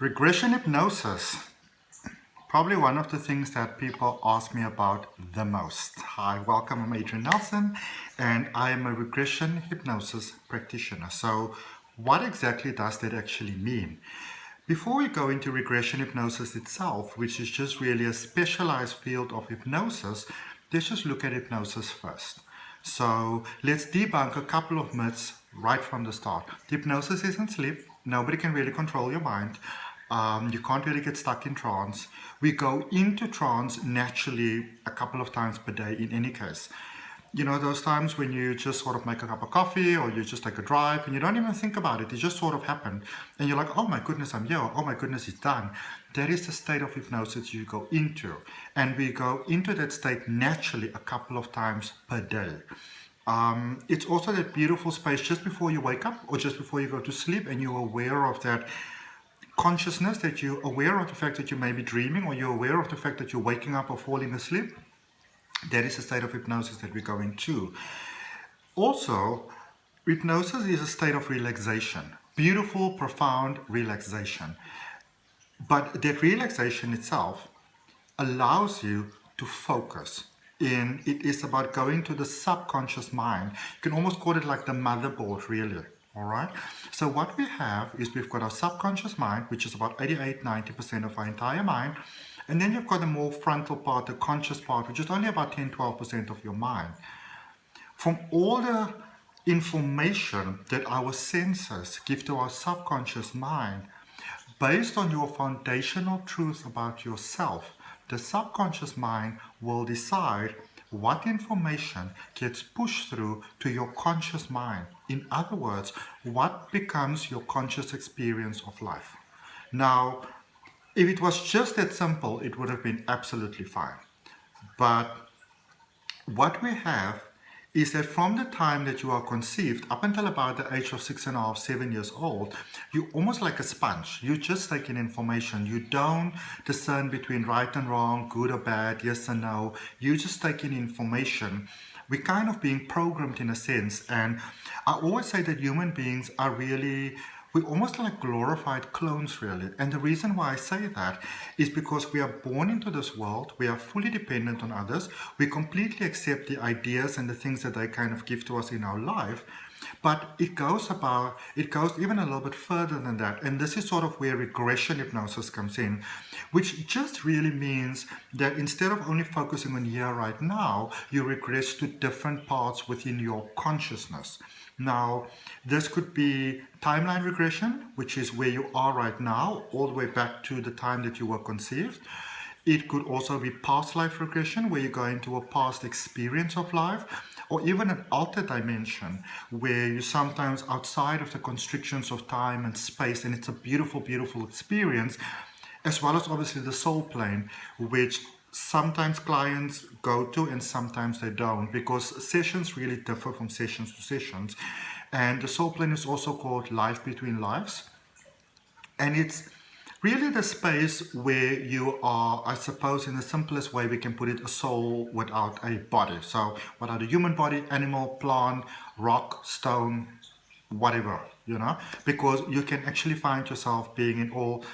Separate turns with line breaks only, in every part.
Regression hypnosis, probably one of the things that people ask me about the most. Hi, welcome, I'm Adrian Nelson, and I am a regression hypnosis practitioner. So what exactly does that actually mean? Before we go into regression hypnosis itself, which is just really a specialized field of hypnosis, let's just look at hypnosis first. So let's debunk a couple of myths right from the start. Hypnosis isn't sleep. Nobody can really control your mind. You can't really get stuck in trance. We go into trance naturally a couple of times per day in any case. You know, those times when you just sort of make a cup of coffee or you just take a drive and you don't even think about it. It just sort of happened. And you're like, oh my goodness, I'm here. Oh my goodness, it's done. That is the state of hypnosis you go into. And we go into that state naturally a couple of times per day. It's also that beautiful space just before you wake up or just before you go to sleep and you're aware of that consciousness, that you're aware of the fact that you may be dreaming or you're aware of the fact that you're waking up or falling asleep. That is a state of hypnosis that we go into. Also, hypnosis is a state of relaxation. Beautiful, profound relaxation. But that relaxation itself allows you to focus. It is about going to the subconscious mind. You can almost call it like the motherboard, really. All right. So what we have is we've got our subconscious mind, which is about 88-90% of our entire mind. And then you've got the more frontal part, the conscious part, which is only about 10-12% of your mind. From all the information that our senses give to our subconscious mind, based on your foundational truth about yourself, the subconscious mind will decide what information gets pushed through to your conscious mind. In other words, what becomes your conscious experience of life. Now, if it was just that simple, it would have been absolutely fine. But what we have is that from the time that you are conceived up until about the age of 6.5, 7 years old, you're almost like a sponge. You just take in information. You don't discern between right and wrong, good or bad, yes and no. You just take in information. We're kind of being programmed in a sense. And I always say that human beings are really, we're almost like glorified clones, really. And the reason why I say that is because we are born into this world. We are fully dependent on others. We completely accept the ideas and the things that they kind of give to us in our life. But it goes even a little bit further than that. And this is sort of where regression hypnosis comes in, which just really means that instead of only focusing on here right now, you regress to different parts within your consciousness. Now, this could be timeline regression, which is where you are right now, all the way back to the time that you were conceived. It could also be past life regression, where you go into a past experience of life, or even an altered dimension, where you're sometimes outside of the constrictions of time and space, and it's a beautiful, beautiful experience, as well as obviously the soul plane, which sometimes clients go to and sometimes they don't, because sessions really differ from sessions to sessions. And the soul plane is also called life between lives. And it's really the space where you are, I suppose, in the simplest way we can put it, a soul without a body. So without a human body, animal, plant, rock, stone, whatever, you know, because you can actually find yourself being in all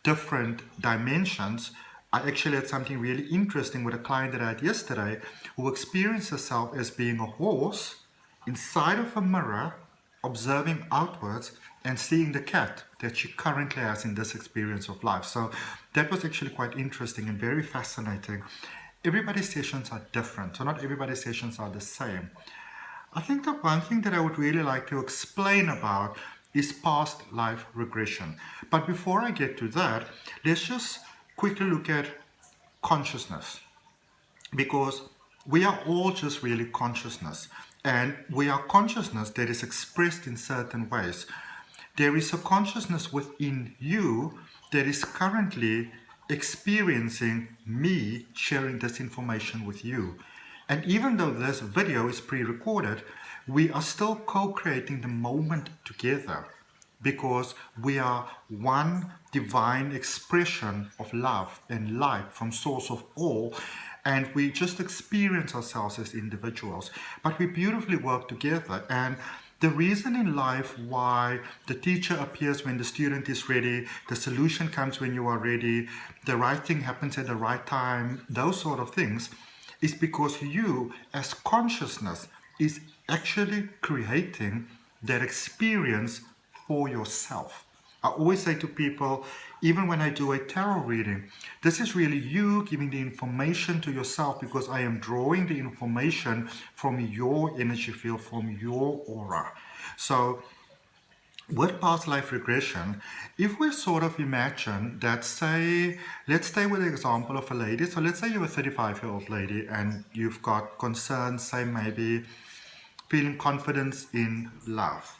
different dimensions. I actually had something really interesting with a client that I had yesterday who experienced herself as being a horse inside of a mirror, observing outwards and seeing the cat that she currently has in this experience of life. So that was actually quite interesting and very fascinating. Everybody's sessions are different, so not everybody's sessions are the same. I think the one thing that I would really like to explain about is past life regression. But before I get to that, let's just quickly look at consciousness, because we are all just really consciousness, and we are consciousness that is expressed in certain ways. There is a consciousness within you that is currently experiencing me sharing this information with you. And even though this video is pre-recorded, we are still co-creating the moment together, because we are one divine expression of love and light from source of all, and we just experience ourselves as individuals, but we beautifully work together. And The reason in life why the teacher appears when the student is ready, the solution comes when you are ready, the right thing happens at the right time, those sort of things, is because you as consciousness is actually creating that experience for yourself. I always say to people, even when I do a tarot reading, this is really you giving the information to yourself, because I am drawing the information from your energy field, from your aura. So with past life regression, if we sort of imagine that, say, let's stay with the example of a lady. So let's say you're a 35-year-old lady and you've got concerns, say maybe feeling confidence in love.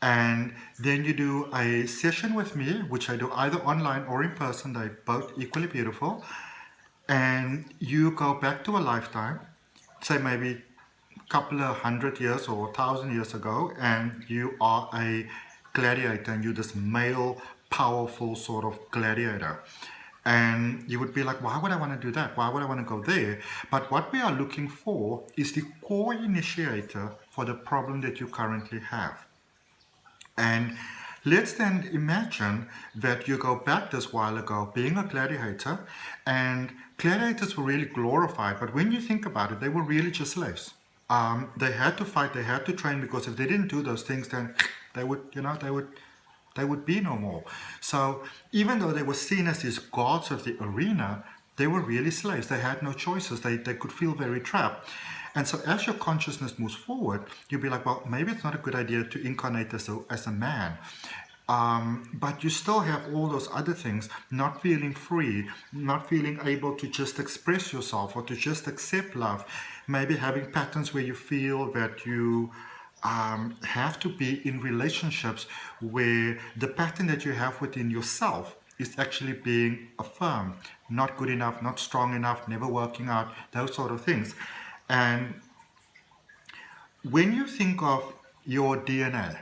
And then you do a session with me, which I do either online or in person. They're both equally beautiful. And you go back to a lifetime, say maybe a couple of 100 years or 1,000 years ago, and you are a gladiator, and you're this male, powerful sort of gladiator. And you would be like, why would I want to do that? Why would I want to go there? But what we are looking for is the core initiator for the problem that you currently have. And let's then imagine that you go back this while ago being a gladiator, and gladiators were really glorified, but when you think about it, they were really just slaves. They had to fight, they had to train, because if they didn't do those things, then they would, they would be no more. So even though they were seen as these gods of the arena, they were really slaves. They had no choices. They could feel very trapped. And so as your consciousness moves forward, you'll be like, well, maybe it's not a good idea to incarnate as a man. But you still have all those other things, not feeling free, not feeling able to just express yourself or to just accept love. Maybe having patterns where you feel that you have to be in relationships where the pattern that you have within yourself is actually being affirmed. Not good enough, not strong enough, never working out, those sort of things. And when you think of your DNA,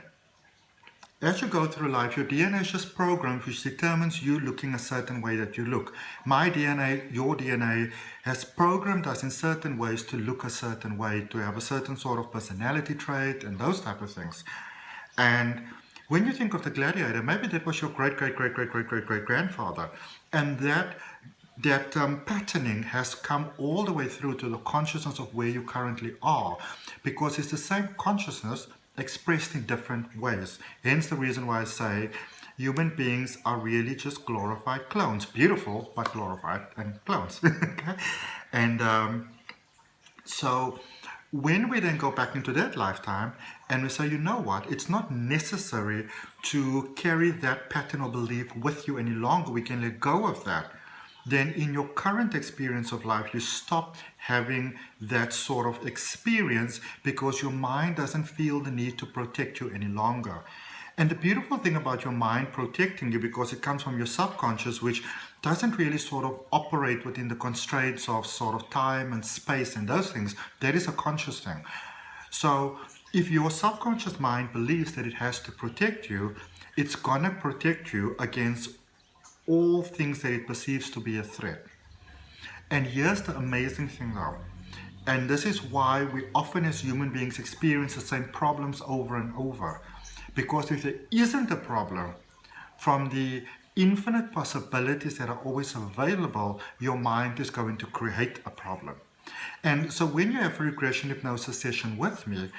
as you go through life, your DNA is just programmed, which determines you looking a certain way that you look. My DNA, your DNA, has programmed us in certain ways to look a certain way, to have a certain sort of personality trait and those type of things. And when you think of the gladiator, maybe that was your great-great-great-great-great-great-great-grandfather. And that patterning has come all the way through to the consciousness of where you currently are, because it's the same consciousness expressed in different ways. Hence the reason why I say human beings are really just glorified clones. Beautiful, but glorified and clones. Okay? And so when we then go back into that lifetime and we say, you know what, it's not necessary to carry that pattern or belief with you any longer, we can let go of that. Then in your current experience of life, you stop having that sort of experience because your mind doesn't feel the need to protect you any longer. And the beautiful thing about your mind protecting you, because it comes from your subconscious, which doesn't really sort of operate within the constraints of sort of time and space and those things, that is a conscious thing. So if your subconscious mind believes that it has to protect you, it's gonna protect you against all things that it perceives to be a threat. And here's the amazing thing though, and this is why we often as human beings experience the same problems over and over, because if there isn't a problem, from the infinite possibilities that are always available, your mind is going to create a problem. And so when you have a regression hypnosis session with me,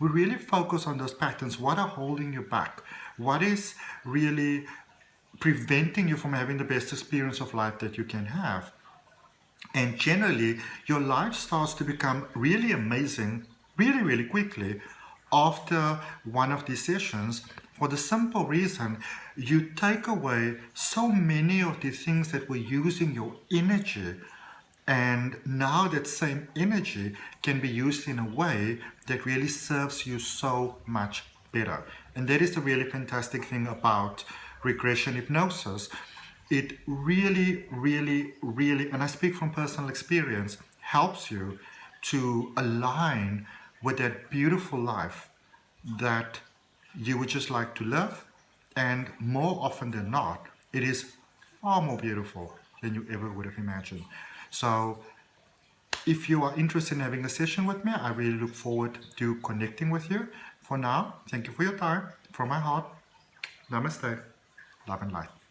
we really focus on those patterns. What are holding you back? What is really preventing you from having the best experience of life that you can have? And generally, your life starts to become really amazing, really, really quickly after one of these sessions, for the simple reason you take away so many of the things that were using your energy, and now that same energy can be used in a way that really serves you so much better. And that is the really fantastic thing about regression hypnosis. It really, really, really, and I speak from personal experience, helps you to align with that beautiful life that you would just like to live. And more often than not, it is far more beautiful than you ever would have imagined. So if you are interested in having a session with me, I really look forward to connecting with you. For now, thank you for your time. From my heart, namaste, love and light.